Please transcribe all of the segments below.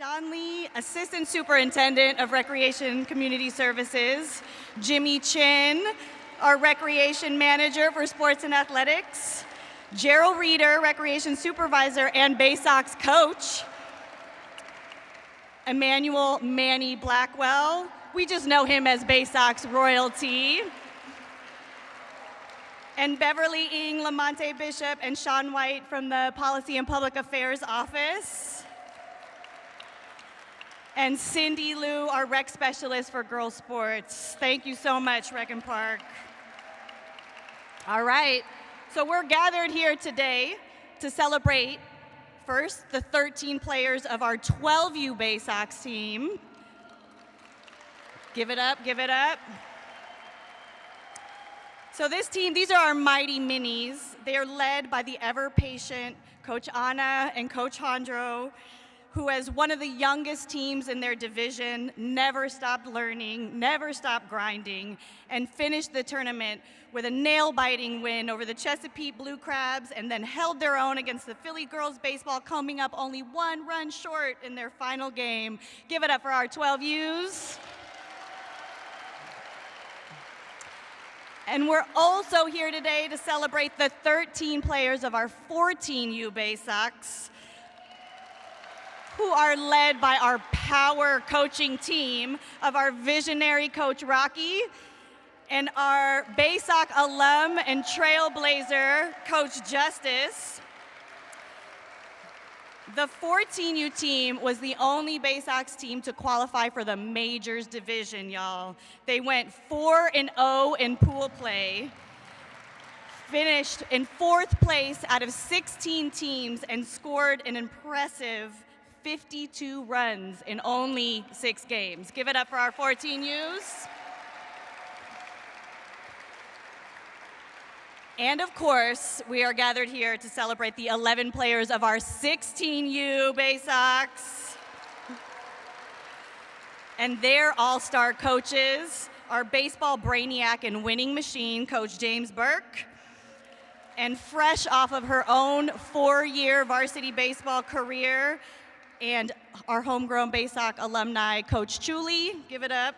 Don Lee, Assistant Superintendent of Recreation Community Services. Jimmy Chin, our Recreation Manager for Sports and Athletics. Gerald Reeder, Recreation Supervisor and Bay Sox Coach. Emmanuel Manny Blackwell, we just know him as Bay Sox royalty. And Beverly Ing, Lamonte Bishop, and Sean White from the Policy and Public Affairs Office. And Cindy Liu, our rec specialist for girls sports. Thank you so much, Rec and Park. All right, so we're gathered here today to celebrate first the 13 players of our 12U Bay Sox team. Give it up, give it up. So this team, these are our mighty minis. They are led by the ever-patient Coach Anna and Coach Hondro, who as one of the youngest teams in their division, never stopped learning, never stopped grinding, and finished the tournament with a nail-biting win over the Chesapeake Blue Crabs, and then held their own against the Philly girls baseball, coming up only 1 run short in their final game. Give it up for our 12Us. And we're also here today to celebrate the 13 players of our 14U Bay Sox, who are led by our power coaching team of our visionary Coach Rocky and our Bay Sox alum and trailblazer, Coach Justice. The 14U team was the only Bay Sox team to qualify for the Majors division, y'all. They went 4-0 in pool play, finished in 4th place out of 16 teams, and scored an impressive 52 runs in only 6 games. Give it up for our 14Us. And of course, we are gathered here to celebrate the 11 players of our 16U Bay Sox. And their all-star coaches, our baseball brainiac and winning machine, Coach James Burke, and fresh off of her own 4-year varsity baseball career, and our homegrown Bay Sox alumni, Coach Chuli. Give it up.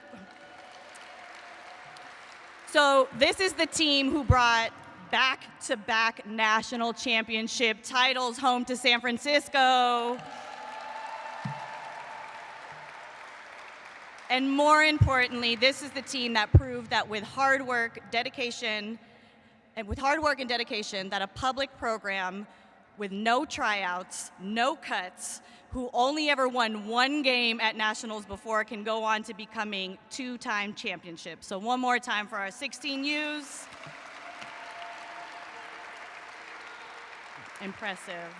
So this is the team who brought back-to-back national championship titles home to San Francisco. And more importantly, this is the team that proved that with hard work, dedication, that a public program with no tryouts, no cuts, who only ever won 1 game at nationals before can go on to becoming 2-time championships. So one more time for our 16Us. Impressive.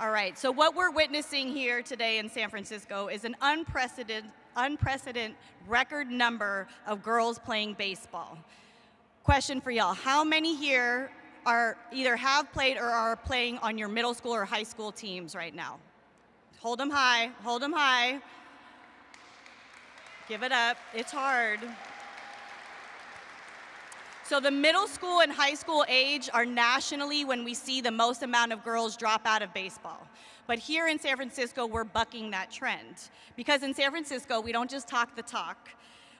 All right, so what we're witnessing here today in San Francisco is an unprecedented record number of girls playing baseball. Question for y'all, how many here are either have played or are playing on your middle school or high school teams right now? Hold them high, hold them high. Give it up, it's hard. So the middle school and high school age are nationally when we see the most amount of girls drop out of baseball. But here in San Francisco, we're bucking that trend. Because in San Francisco, we don't just talk the talk,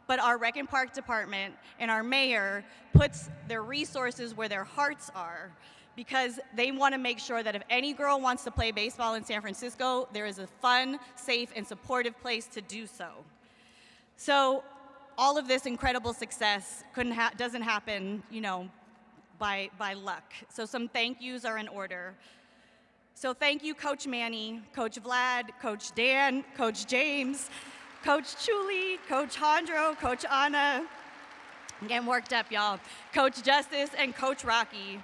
but our Rec and Park department and our mayor puts their resources where their hearts are, because they want to make sure that if any girl wants to play baseball in San Francisco, there is a fun, safe, and supportive place to do so. So all of this incredible success doesn't happen, by luck. So some thank yous are in order. So thank you, Coach Manny, Coach Vlad, Coach Dan, Coach James, Coach Chuli, Coach Hondro, Coach Anna. I'm getting worked up, y'all. Coach Justice and Coach Rocky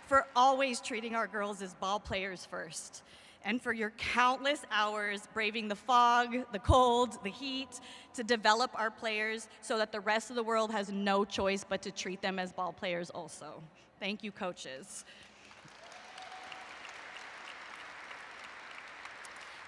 for always treating our girls as ball players first, and for your countless hours braving the fog, the cold, the heat to develop our players so that the rest of the world has no choice but to treat them as ball players also. Thank you, coaches.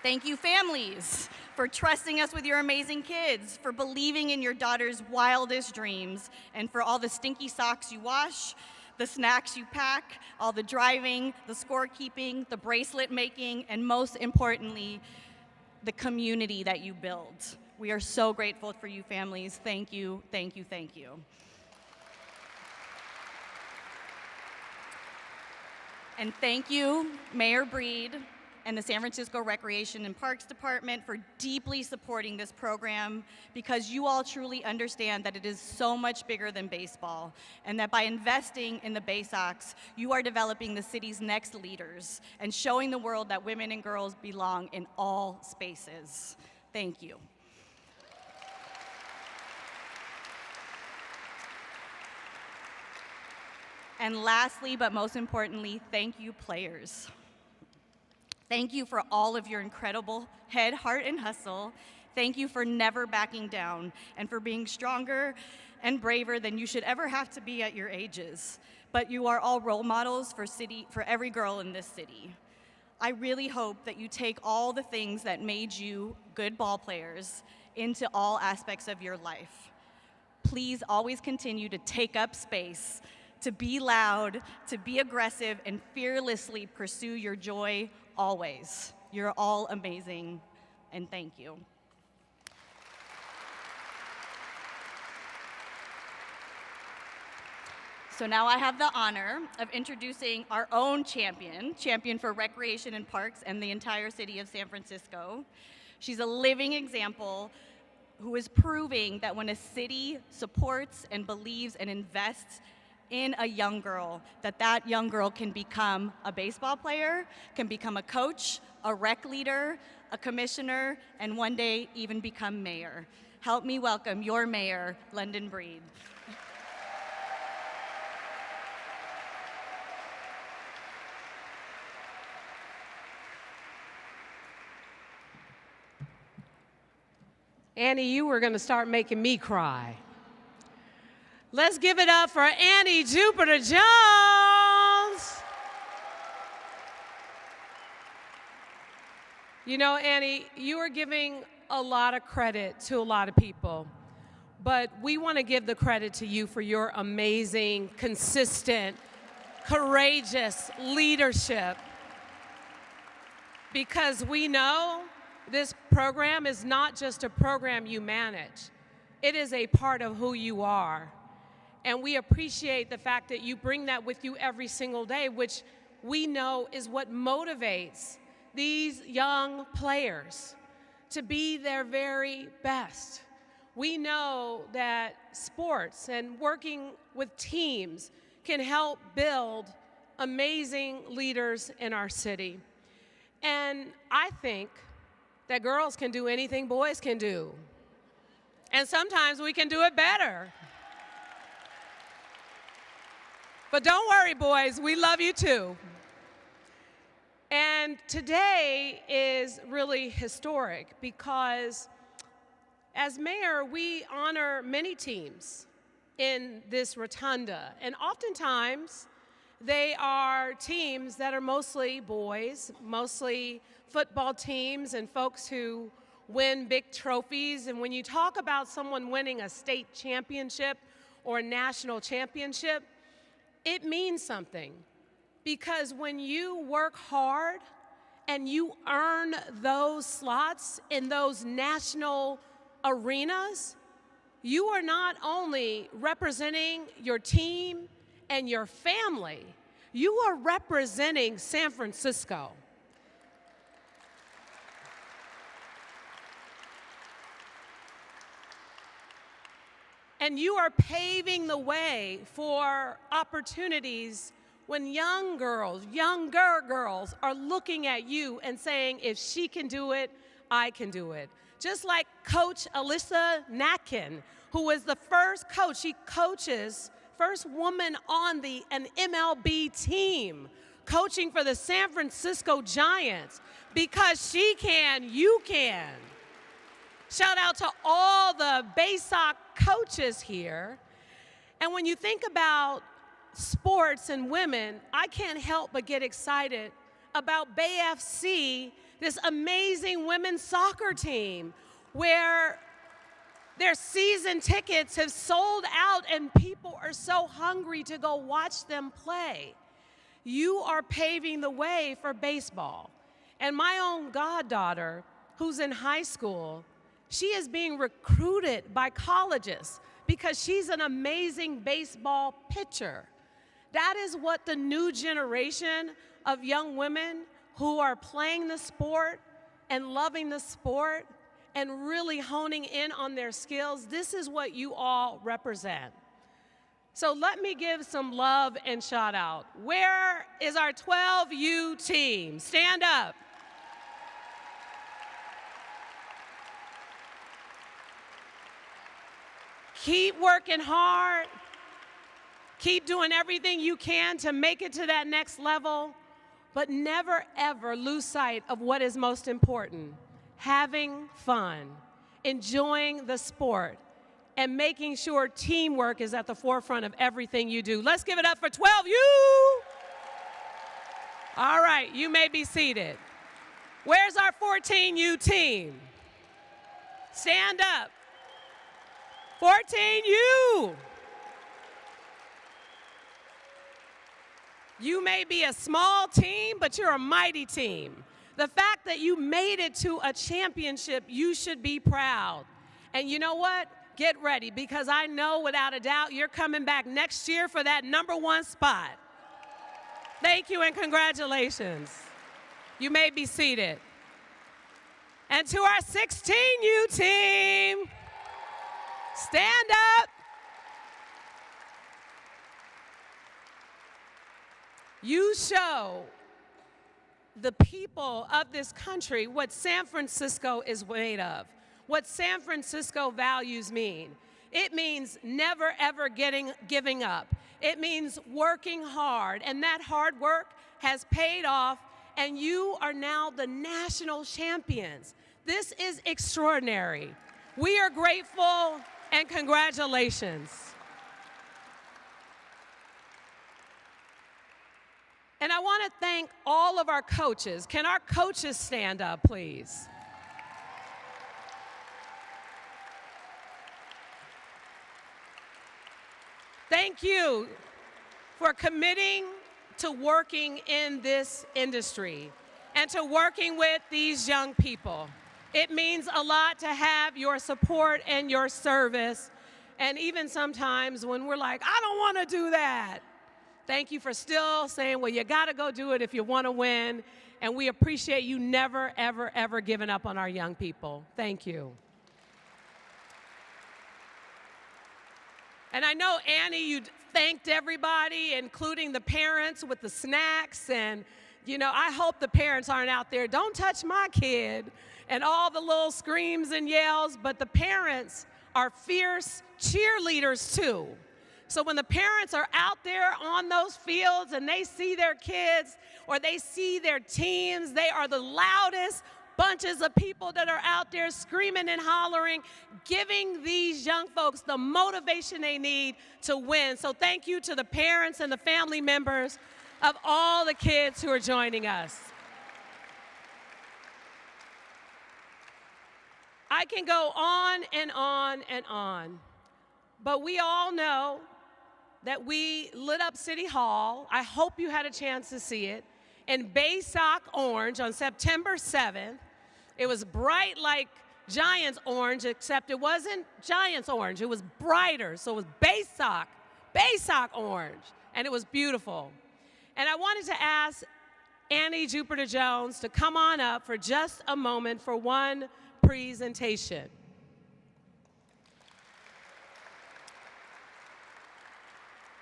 Thank you, families, for trusting us with your amazing kids, for believing in your daughter's wildest dreams, and for all the stinky socks you wash, the snacks you pack, all the driving, the scorekeeping, the bracelet making, and most importantly, the community that you build. We are so grateful for you families. Thank you, thank you, thank you. And thank you, Mayor Breed and the San Francisco Recreation and Parks Department for deeply supporting this program, because you all truly understand that it is so much bigger than baseball, and that by investing in the Bay Sox, you are developing the city's next leaders and showing the world that women and girls belong in all spaces. Thank you. And lastly, but most importantly, thank you, players. Thank you for all of your incredible head, heart, and hustle. Thank you for never backing down and for being stronger and braver than you should ever have to be at your ages. But you are all role models for every girl in this city. I really hope that you take all the things that made you good ball players into all aspects of your life. Please always continue to take up space, to be loud, to be aggressive, and fearlessly pursue your joy always. You're all amazing, and thank you. So now I have the honor of introducing our own champion for Recreation and Parks and the entire city of San Francisco. She's a living example who is proving that when a city supports and believes and invests in a young girl, that young girl can become a baseball player, can become a coach, a rec leader, a commissioner, and one day even become mayor. Help me welcome your mayor, London Breed. Annie, you were going to start making me cry. Let's give it up for Annie Jupiter Jones. You know, Annie, you are giving a lot of credit to a lot of people, but we want to give the credit to you for your amazing, consistent, courageous leadership, because we know this program is not just a program you manage. It is a part of who you are. And we appreciate the fact that you bring that with you every single day, which we know is what motivates these young players to be their very best. We know that sports and working with teams can help build amazing leaders in our city. And I think that girls can do anything boys can do. And sometimes we can do it better. But don't worry, boys, we love you too. And today is really historic because as mayor, we honor many teams in this rotunda. And oftentimes, they are teams that are mostly boys, mostly football teams and folks who win big trophies. And when you talk about someone winning a state championship or a national championship, it means something, because when you work hard and you earn those slots in those national arenas, you are not only representing your team and your family, you are representing San Francisco. And you are paving the way for opportunities when younger girls are looking at you and saying, if she can do it, I can do it. Just like Coach Alyssa Natkin, who was the first coach. She coaches, first woman on an MLB team, coaching for the San Francisco Giants. Because she can, you can. Shout out to all the Bay Sox coaches here. And when you think about sports and women, I can't help but get excited about Bay FC, this amazing women's soccer team, where their season tickets have sold out and people are so hungry to go watch them play. You are paving the way for baseball. And my own goddaughter who's in high school, she is being recruited by colleges because she's an amazing baseball pitcher. That is what the new generation of young women who are playing the sport and loving the sport and really honing in on their skills, this is what you all represent. So let me give some love and shout out. Where is our 12U team? Stand up. Keep working hard. Keep doing everything you can to make it to that next level, but never ever lose sight of what is most important: having fun, enjoying the sport, and making sure teamwork is at the forefront of everything you do. Let's give it up for 12U. All right, you may be seated. Where's our 14U team? Stand up. 14U. You may be a small team, but you're a mighty team. The fact that you made it to a championship, you should be proud. And you know what? Get ready, because I know without a doubt you're coming back next year for that #1 spot. Thank you and congratulations. You may be seated. And to our 16U team, stand up. You show the people of this country what San Francisco is made of, what San Francisco values mean. It means never, ever giving up. It means working hard, and that hard work has paid off, and you are now the national champions. This is extraordinary. We are grateful, and congratulations. And I want to thank all of our coaches. Can our coaches stand up, please? Thank you for committing to working in this industry and to working with these young people. It means a lot to have your support and your service. And even sometimes when we're like, I don't want to do that. Thank you for still saying, well, you got to go do it if you want to win. And we appreciate you never, ever, ever giving up on our young people. Thank you. And I know, Annie, you thanked everybody, including the parents with the snacks. And, you know, I hope the parents aren't out there, don't touch my kid, and all the little screams and yells. But the parents are fierce cheerleaders, too. So when the parents are out there on those fields and they see their kids or they see their teams, they are the loudest bunches of people that are out there screaming and hollering, giving these young folks the motivation they need to win. So thank you to the parents and the family members of all the kids who are joining us. I can go on and on and on, but we all know that we lit up City Hall. I hope you had a chance to see it, in Baysock orange on September 7th. It was bright like Giants orange, except it wasn't Giants orange. It was brighter, so it was Baysock orange, and it was beautiful. And I wanted to ask Annie Jupiter Jones to come on up for just a moment for one presentation.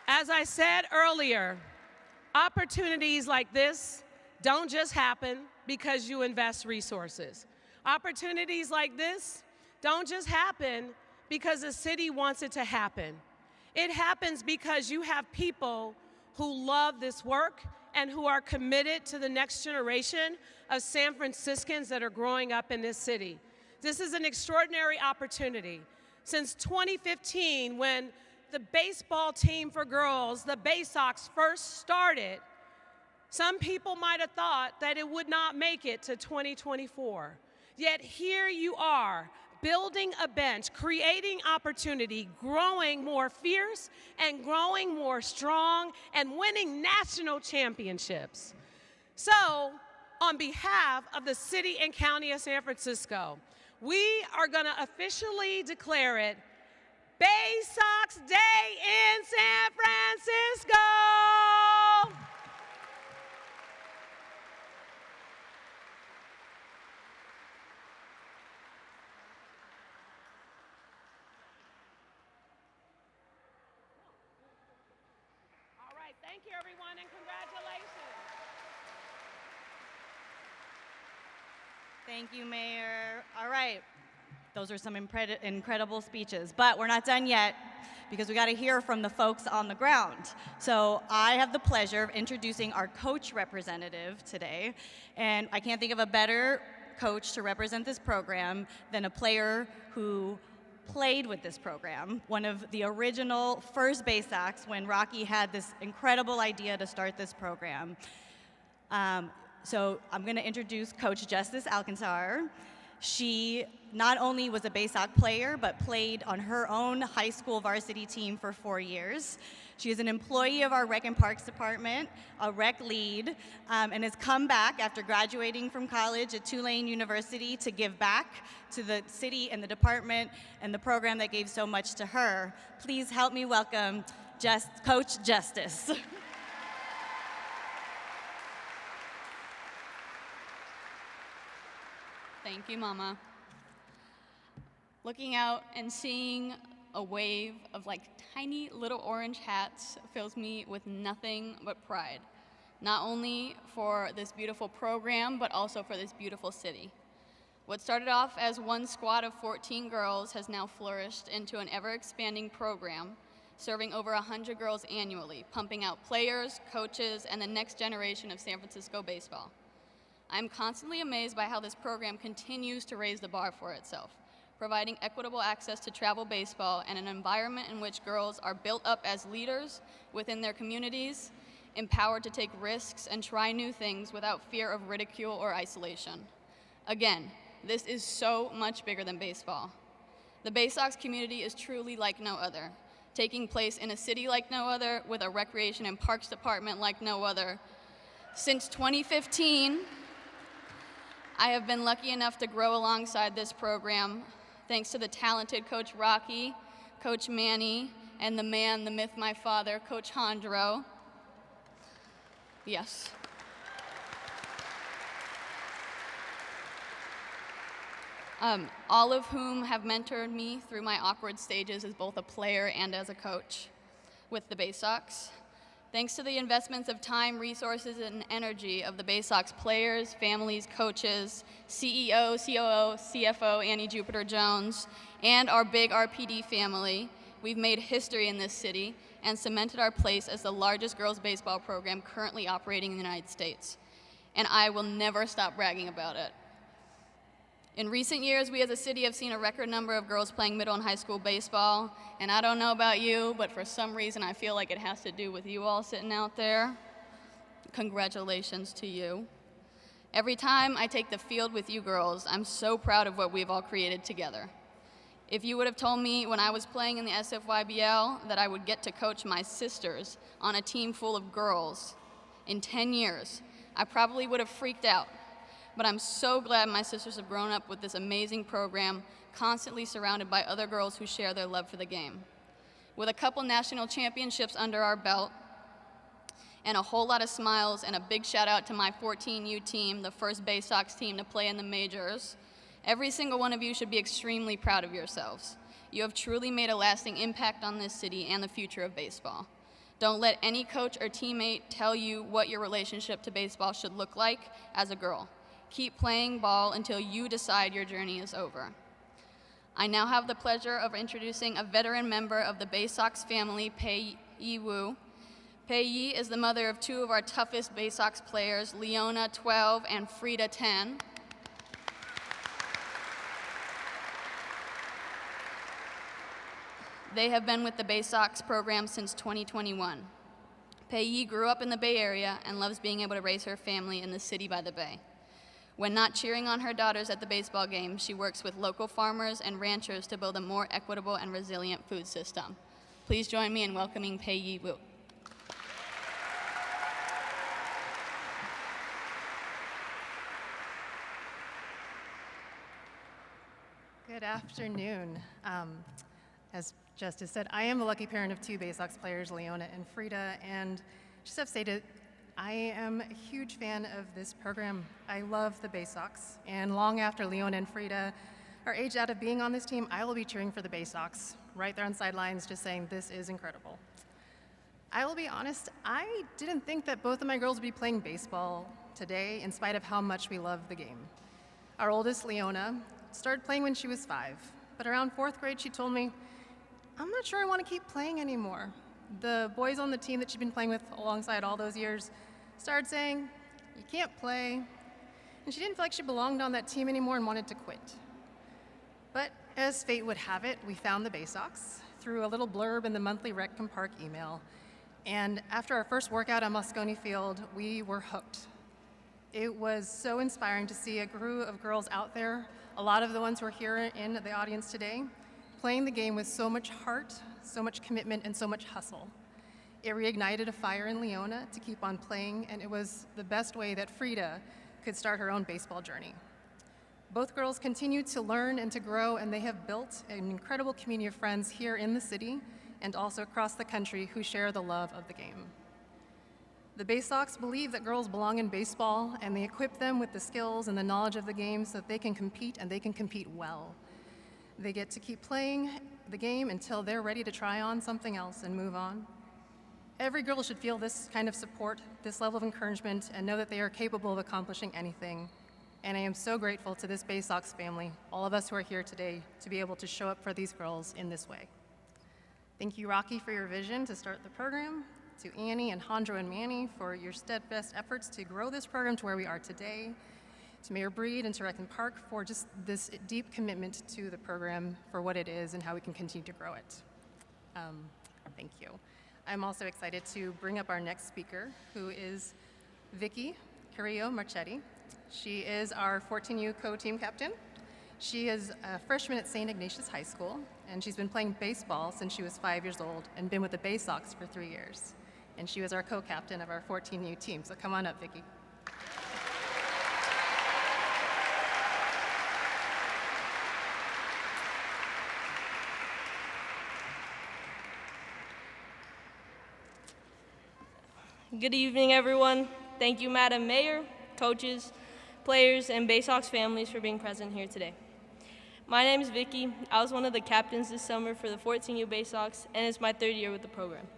As I said earlier, opportunities like this don't just happen because you invest resources. Opportunities like this don't just happen because the city wants it to happen. It happens because you have people who love this work and who are committed to the next generation of San Franciscans that are growing up in this city. This is an extraordinary opportunity. Since 2015, when the baseball team for girls, the Baysox, first started, some people might have thought that it would not make it to 2024. Yet here you are, building a bench, creating opportunity, growing more fierce and growing more strong and winning national championships. So on behalf of the City and County of San Francisco, we are going to officially declare it Bay Sox Day in San Francisco! All right, thank you everyone and congratulations. Thank you, Mayor. All right. Those are some incredible speeches, but we're not done yet because we got to hear from the folks on the ground. So I have the pleasure of introducing our coach representative today, and I can't think of a better coach to represent this program than a player who played with this program, one of the original first Bay Sox when Rocky had this incredible idea to start this program. So I'm going to introduce Coach Justice Alcantar. She not only was a Bay Sox player, but played on her own high school varsity team for 4 years. She is an employee of our Rec and Parks Department, a rec lead, and has come back after graduating from college at Tulane University to give back to the city and the department and the program that gave so much to her. Please help me welcome Coach Justice. Thank you, Mama. Looking out and seeing a wave of like tiny little orange hats fills me with nothing but pride, not only for this beautiful program, but also for this beautiful city. What started off as one squad of 14 girls has now flourished into an ever-expanding program, serving over 100 girls annually, pumping out players, coaches, and the next generation of San Francisco baseball. I'm constantly amazed by how this program continues to raise the bar for itself, providing equitable access to travel baseball and an environment in which girls are built up as leaders within their communities, empowered to take risks and try new things without fear of ridicule or isolation. Again, this is so much bigger than baseball. The Bay Sox community is truly like no other, taking place in a city like no other, with a recreation and parks department like no other. Since 2015, I have been lucky enough to grow alongside this program, thanks to the talented Coach Rocky, Coach Manny, and the man, the myth, my father, Coach Hondro. Yes. All of whom have mentored me through my awkward stages as both a player and as a coach with the Bay Sox. Thanks to the investments of time, resources, and energy of the Bay Sox players, families, coaches, CEO, COO, CFO, Annie Jupiter Jones, and our big RPD family, we've made history in this city and cemented our place as the largest girls baseball program currently operating in the United States. And I will never stop bragging about it. In recent years, we as a city have seen a record number of girls playing middle and high school baseball, and I don't know about you, but for some reason I feel like it has to do with you all sitting out there. Congratulations to you. Every time I take the field with you girls, I'm so proud of what we've all created together. If you would have told me when I was playing in the SFYBL that I would get to coach my sisters on a team full of girls in 10 years, I probably would have freaked out. But I'm so glad my sisters have grown up with this amazing program, constantly surrounded by other girls who share their love for the game. With a couple national championships under our belt, and a whole lot of smiles, and a big shout out to my 14U team, the first Bay Sox team to play in the majors, every single one of you should be extremely proud of yourselves. You have truly made a lasting impact on this city and the future of baseball. Don't let any coach or teammate tell you what your relationship to baseball should look like as a girl. Keep playing ball until you decide your journey is over. I now have the pleasure of introducing a veteran member of the Bay Sox family, Pei-Yi Wu. Pei-Yi is the mother of two of our toughest Bay Sox players, Leona, 12, and Frida, 10. They have been with the Bay Sox program since 2021. Pei-Yi grew up in the Bay Area and loves being able to raise her family in the city by the Bay. When not cheering on her daughters at the baseball game, she works with local farmers and ranchers to build a more equitable and resilient food system. Please join me in welcoming Pei-Yi Wu. Good afternoon. As Justice said, I am the lucky parent of two Bay Sox players, Leona and Frida, and just have stated, I am a huge fan of this program. I love the Bay Sox, and long after Leona and Frida are aged out of being on this team, I will be cheering for the Bay Sox, right there on sidelines, just saying this is incredible. I will be honest, I didn't think that both of my girls would be playing baseball today, in spite of how much we love the game. Our oldest, Leona, started playing when she was 5, but around 4th grade, she told me, I'm not sure I want to keep playing anymore. The boys on the team that she'd been playing with alongside all those years started saying, you can't play, and she didn't feel like she belonged on that team anymore and wanted to quit. But as fate would have it, we found the Bay Sox through a little blurb in the monthly Rectum Park email, and after our first workout on Moscone Field, we were hooked. It was so inspiring to see a crew of girls out there, a lot of the ones who are here in the audience today, playing the game with so much heart, so much commitment, and so much hustle. It reignited a fire in Leona to keep on playing, and it was the best way that Frida could start her own baseball journey. Both girls continue to learn and to grow, and they have built an incredible community of friends here in the city and also across the country who share the love of the game. The Bay Sox believe that girls belong in baseball, and they equip them with the skills and the knowledge of the game so that they can compete, and they can compete well. They get to keep playing the game until they're ready to try on something else and move on. Every girl should feel this kind of support, this level of encouragement, and know that they are capable of accomplishing anything. And I am so grateful to this Bay Sox family, all of us who are here today, to be able to show up for these girls in this way. Thank you, Rocky, for your vision to start the program, to Annie and Hondro and Manny for your steadfast efforts to grow this program to where we are today, to Mayor Breed and to Rectum Park for just this deep commitment to the program for what it is and how we can continue to grow it. Thank you. I'm also excited to bring up our next speaker, who is Vicky Carrillo Marchetti. She is our 14U co-team captain. She is a freshman at St. Ignatius High School, and she's been playing baseball since she was 5 years old and been with the Bay Sox for 3 years. And she was our co-captain of our 14U team. So come on up, Vicky. Good evening, everyone. Thank you, Madam Mayor, coaches, players, and Bay Sox families for being present here today. My name is Vicky. I was one of the captains this summer for the 14U Bay Sox, and it's my 3rd year with the program.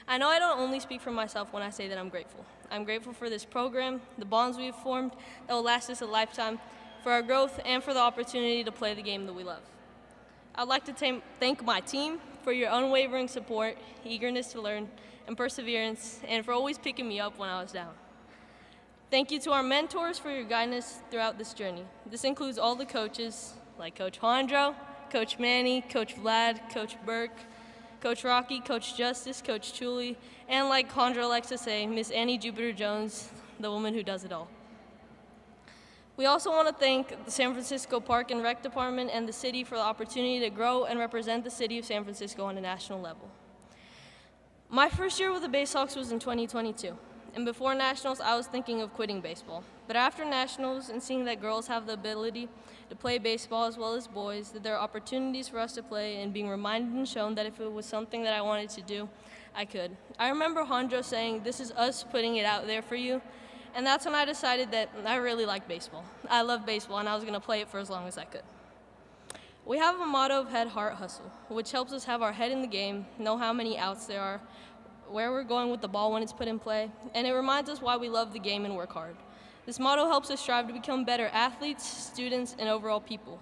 I know I don't only speak for myself when I say that I'm grateful. I'm grateful for this program, the bonds we've formed that will last us a lifetime, for our growth, and for the opportunity to play the game that we love. I'd like to thank my team for your unwavering support, eagerness to learn, and perseverance, and for always picking me up when I was down. Thank you to our mentors for your guidance throughout this journey. This includes all the coaches, like Coach Hondro, Coach Manny, Coach Vlad, Coach Burke, Coach Rocky, Coach Justice, Coach Chuli, and like Hondro likes to say, Miss Annie Jupiter Jones, the woman who does it all. We also want to thank the San Francisco Park and Rec Department and the city for the opportunity to grow and represent the city of San Francisco on a national level. My first year with the Bay Sox was in 2022, and before Nationals, I was thinking of quitting baseball. But after Nationals and seeing that girls have the ability to play baseball as well as boys, that there are opportunities for us to play, and being reminded and shown that if it was something that I wanted to do, I could. I remember Hondro saying, "This is us putting it out there for you," and that's when I decided that I really like baseball. I love baseball, and I was going to play it for as long as I could. We have a motto of head, heart, hustle, which helps us have our head in the game, know how many outs there are, where we're going with the ball when it's put in play, and it reminds us why we love the game and work hard. This motto helps us strive to become better athletes, students, and overall people.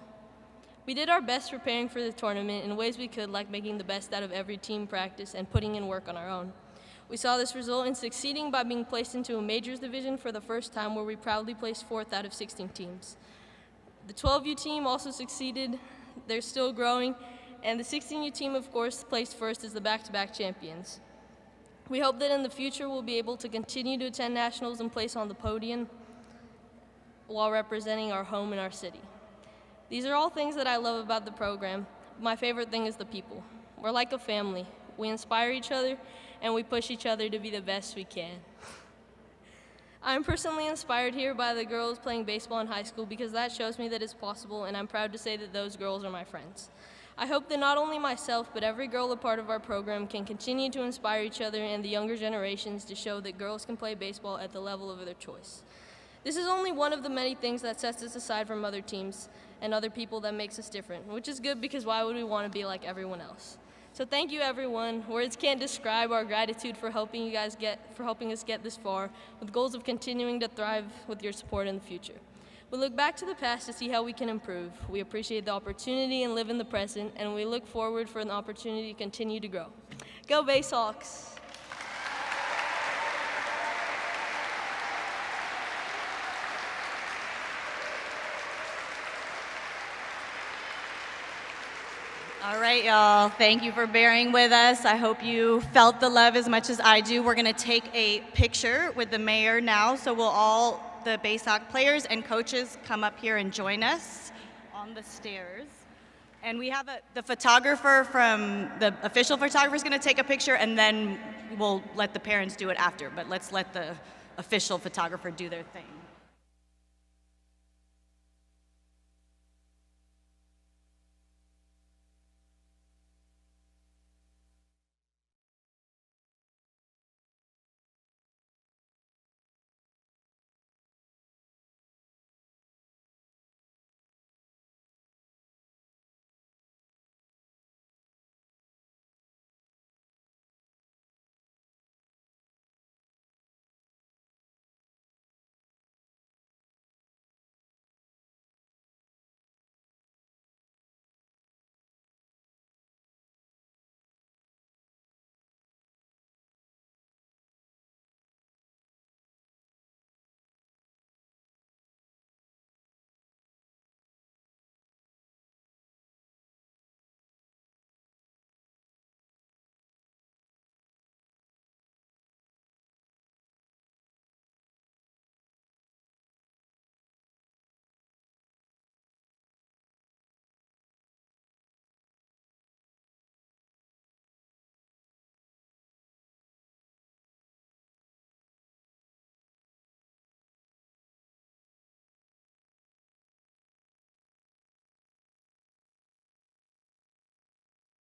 We did our best preparing for the tournament in ways we could, like making the best out of every team practice and putting in work on our own. We saw this result in succeeding by being placed into a majors division for the first time, where we proudly placed 4th out of 16 teams. The 12U team also succeeded. They're still growing, and the 16U team, of course, placed first as the back-to-back champions. We hope that in the future we'll be able to continue to attend Nationals and place on the podium while representing our home and our city. These are all things that I love about the program. My favorite thing is the people. We're like a family. We inspire each other, and we push each other to be the best we can. I'm personally inspired here by the girls playing baseball in high school because that shows me that it's possible, and I'm proud to say that those girls are my friends. I hope that not only myself, but every girl a part of our program can continue to inspire each other and the younger generations to show that girls can play baseball at the level of their choice. This is only one of the many things that sets us aside from other teams and other people that makes us different, which is good because why would we want to be like everyone else? So thank you, everyone. Words can't describe our gratitude for helping us get this far, with goals of continuing to thrive with your support in the future. We look back to the past to see how we can improve. We appreciate the opportunity and live in the present, and we look forward for an opportunity to continue to grow. Go Baysox! All right, y'all. Thank you for bearing with us. I hope you felt the love as much as I do. We're going to take a picture with the mayor now, so we'll all, the Baysox players and coaches, come up here and join us on the stairs. And we have the photographer from, the official photographer is going to take a picture, and then we'll let the parents do it after. But let's let the official photographer do their thing.